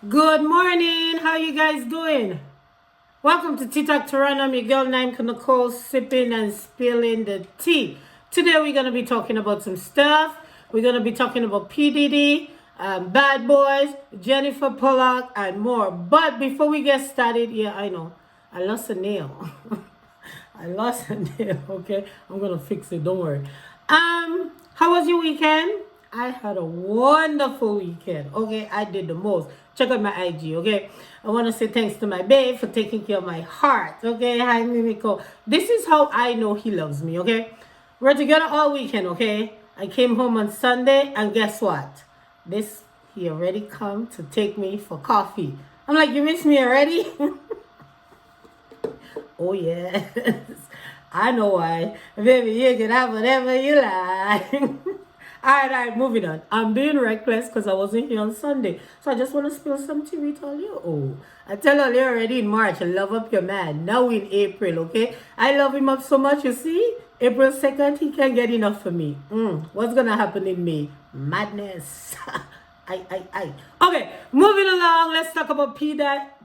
Good morning. How you guys doing? Welcome to Tea Talk Toronto. I'm your girl named Nicole, sipping and spilling the tea. Today we're gonna be talking about some stuff. We're gonna be talking about P.Diddy, Bad Boys, Jennifer Polak, and more. But before we get started, yeah, I know I lost a nail. I lost a nail. Okay, I'm gonna fix it. Don't worry. How was your weekend? I had a wonderful weekend. Okay, I did the most. Check out my IG. Okay, I want to say thanks to my babe for taking care of my heart. Okay, hi Mimiko. This is how I know he loves me. Okay, we're together all weekend. Okay, I came home on Sunday, and guess what? He already come to take me for coffee. I'm like, you miss me already? Oh yes, I know why. Baby, you can have whatever you like. All right, moving on. I'm being reckless because I wasn't here on Sunday. So I just want to spill some tea with all you. Oh, I tell all you already in March, I love up your man. Now in April, okay? I love him up so much, you see? April 2nd, he can't get enough for me. What's going to happen in May? Madness. I. Okay, moving along. Let's talk about P.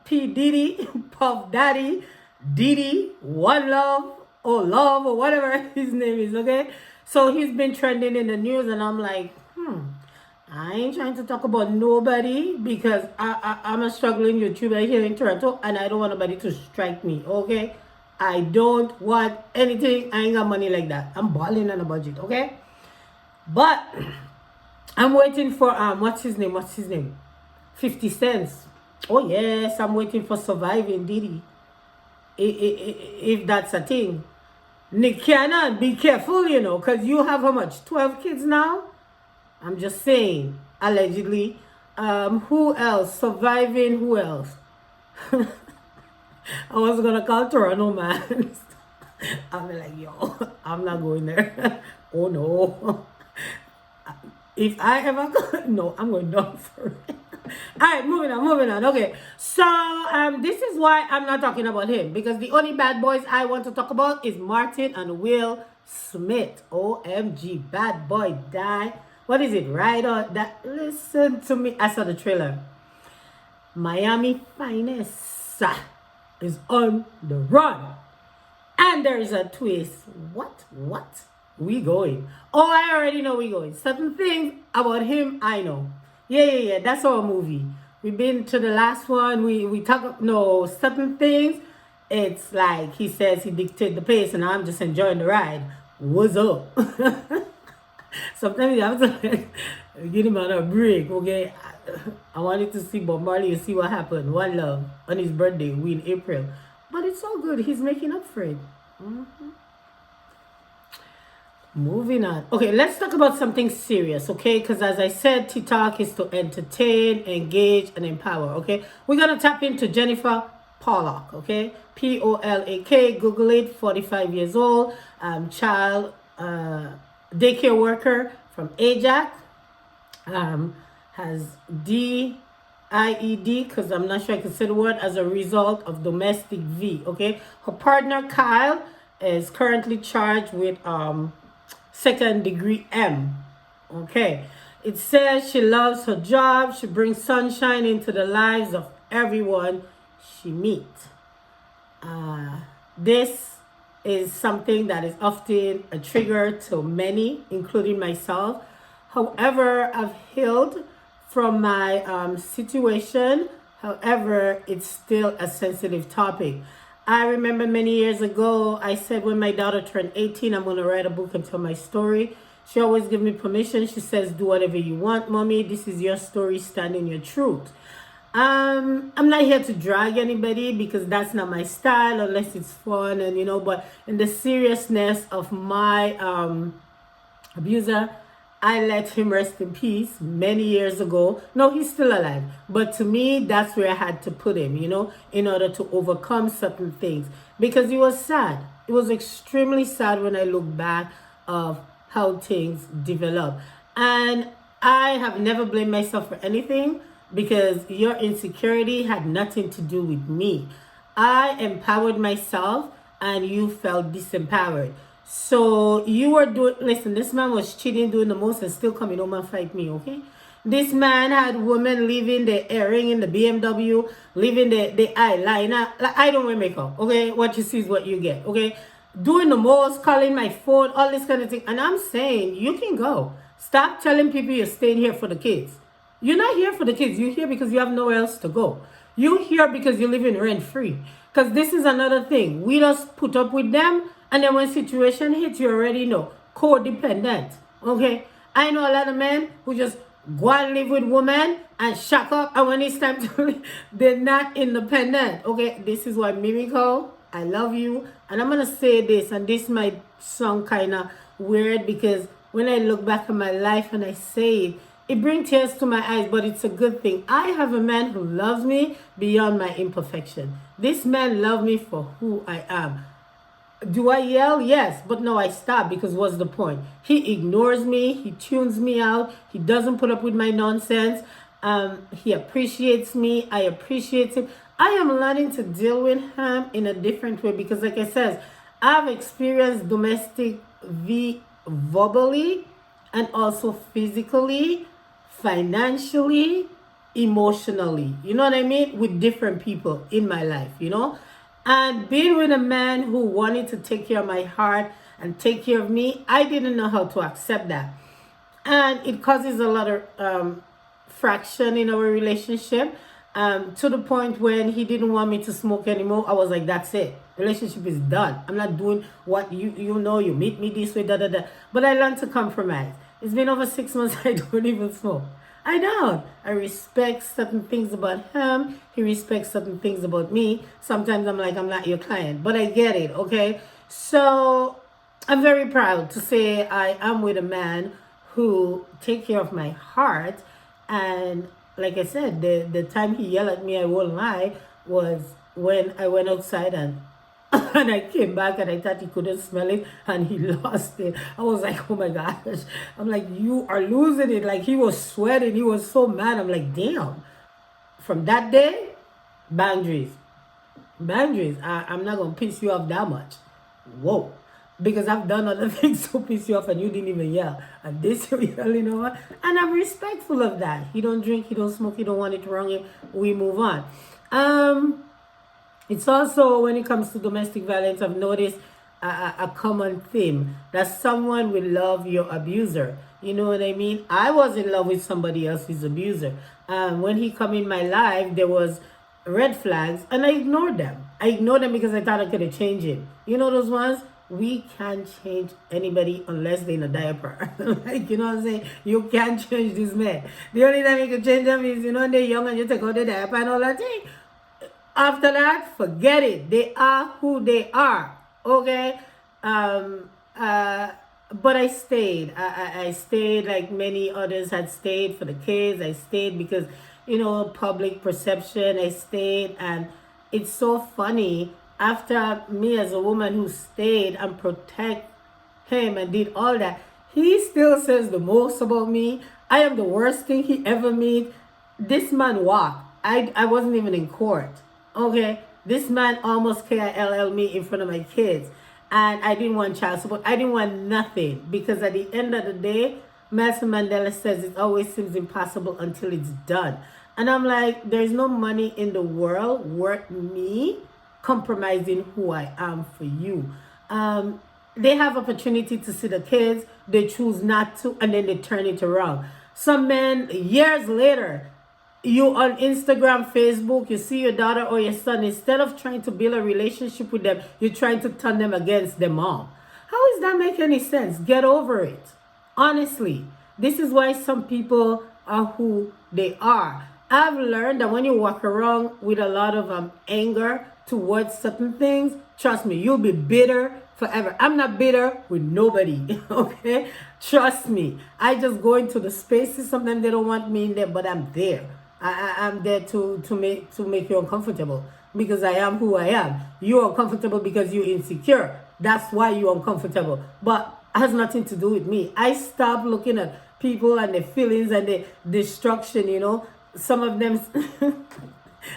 Diddy, Puff Daddy, Diddy, One Love, or Love, or whatever his name is, okay? So he's been trending in the news, and I'm like, I ain't trying to talk about nobody because I'm a struggling YouTuber here in Toronto, and I don't want nobody to strike me, okay? I don't want anything. I ain't got money like that. I'm balling on a budget, okay? But I'm waiting for, what's his name? 50 Cents. Oh, yes, I'm waiting for Surviving Diddy. If that's a thing. Nick Cannon, be careful, because you have how much? 12 kids now? I'm just saying, allegedly. Who else? Surviving, who else? I was going to call Toronto, man. I'm like, yo, I'm not going there. Oh, no. If I ever go, no, I'm going down for it. All right, moving on. Okay, so this is why I'm not talking about him, because the only bad boys I want to talk about is Martin and Will Smith. OMG, bad boy die. What is it? Right on that. Listen to me. I saw the trailer. Miami Finest is on the run, and there is a twist. What? We going? Oh, I already know we going. Certain things about him, I know. Yeah. That's our movie. We've been to the last one. We talk certain things. It's like he says he dictates the pace, and I'm just enjoying the ride. What's up? Sometimes you have to get him on a break. Okay, I wanted to see Bob Marley. You see what happened. One Love on his birthday, we in April, but it's all good. He's making up for it. Moving on. Okay, let's talk about something serious, okay? Because as I said, TikTok is to entertain, engage, and empower, okay? We're going to tap into Jennifer Polak, okay? Polak. Google it, 45 years old, child daycare worker from Ajax, has DIED, because I'm not sure I can say the word, as a result of domestic V, okay? Her partner, Kyle, is currently charged with second-degree M. Okay. It says she loves her job. She brings sunshine into the lives of everyone she meets. This is something that is often a trigger to many, including myself. However, I've healed from my situation. However, it's still a sensitive topic. I remember many years ago, I said when my daughter turned 18, I'm going to write a book and tell my story. She always gives me permission. She says, do whatever you want, mommy. This is your story. Stand in your truth. I'm not here to drag anybody because that's not my style unless it's fun and, but in the seriousness of my abuser, I let him rest in peace many years ago. No, he's still alive. But to me, that's where I had to put him, in order to overcome certain things. Because it was sad. It was extremely sad when I look back of how things develop. And I have never blamed myself for anything because your insecurity had nothing to do with me. I empowered myself and you felt disempowered. So you were doing, listen, this man was cheating, doing the most and still coming home and fight me, okay? This man had women leaving the earring in the BMW, leaving the eyeliner. Like, I don't wear makeup, okay? What you see is what you get, okay? Doing the most, calling my phone, all this kind of thing. And I'm saying, you can go. Stop telling people you're staying here for the kids. You're not here for the kids. You're here because you have nowhere else to go. You're here because you're living rent-free. Because this is another thing. We just put up with them, and then when situation hits, you already know. Codependent, okay? I know a lot of men who just go and live with women and shack up, and when it's time to leave, they're not independent, okay? This is why Miracle, I love you. And I'm going to say this, and this might sound kind of weird because when I look back at my life and I say it, it brings tears to my eyes, but it's a good thing. I have a man who loves me beyond my imperfection. This man loves me for who I am. Do I yell? Yes, but no, I stop because what's the point? He ignores me. He tunes me out. He doesn't put up with my nonsense. He appreciates me. I appreciate him. I am learning to deal with him in a different way because, like I said, I've experienced domestic verbally and also physically, financially, emotionally. You know what I mean? With different people in my life, you know? And being with a man who wanted to take care of my heart and take care of me, I didn't know how to accept that. And it causes a lot of fraction in our relationship, to the point when he didn't want me to smoke anymore. I was like, that's it. Relationship is done. I'm not doing what you know, you meet me this way, da da da. But I learned to compromise. It's been over 6 months I don't even smoke. I don't. I respect certain things about him. He respects certain things about me. Sometimes I'm like, I'm not your client. But I get it, okay? So I'm very proud to say I am with a man who takes care of my heart. And like I said, the time he yelled at me, I won't lie, was when I went outside and and I came back and I thought he couldn't smell it and he lost it. I was like, oh my gosh. I'm like, you are losing it. Like, he was sweating. He was so mad. I'm like, damn. From that day, boundaries. Boundaries. I'm not going to piss you off that much. Whoa. Because I've done other things to piss you off and you didn't even yell. And this, you yell, you know what? And I'm respectful of that. He don't drink, he don't smoke, he don't want it to wrong him. We move on. It's also, when it comes to domestic violence, I've noticed a common theme, that someone will love your abuser. You know what I mean? I was in love with somebody else's abuser. When he come in my life, there was red flags, and I ignored them. I ignored them because I thought I could have changed him. You know those ones? We can't change anybody unless they're in a diaper. Like, you know what I'm saying? You can't change this man. The only time you can change them is, you know, when they're young and you take out the diaper and all that thing. After that, forget it. They are who they are. Okay? But I stayed. I stayed like many others had stayed for the kids. I stayed because, you know, public perception. I stayed. And it's so funny. After me as a woman who stayed and protect him and did all that, he still says the most about me. I am the worst thing he ever meet. This man walked. I wasn't even in court. Okay, this man almost KILL me in front of my kids, and I didn't want child support. I didn't want nothing, because at the end of the day, Nelson Mandela says it always seems impossible until it's done. And I'm like, there's no money in the world worth me compromising who I am for you. They have opportunity to see the kids, they choose not to, and then they turn it around. Some men, years later, you on Instagram, Facebook, you see your daughter or your son, instead of trying to build a relationship with them, you're trying to turn them against their mom. How does that make any sense? Get over it. Honestly, this is why some people are who they are. I've learned that when you walk around with a lot of anger towards certain things, trust me, you'll be bitter forever. I'm not bitter with nobody, okay? Trust me. I just go into the spaces. Sometimes they don't want me in there, but I'm there. I'm there to make you uncomfortable, because I am who I am. You're uncomfortable because you're insecure. That's why you're uncomfortable. But it has nothing to do with me. I stopped looking at people and their feelings and their destruction, you know. Some of them...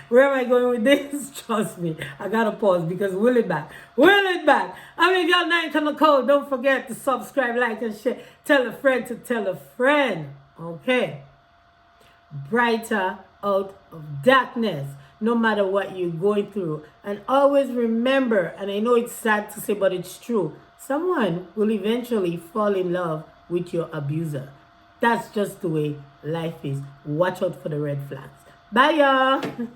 Where am I going with this? Trust me, I gotta pause because will it back. I mean, y'all night on the code. Don't forget to subscribe, like, and share. Tell a friend to tell a friend. Okay. brighter out of darkness, no matter what you're going through. And always remember, and I know it's sad to say, but it's true, someone will eventually fall in love with your abuser. That's just the way life is. Watch out for the red flags. Bye, y'all.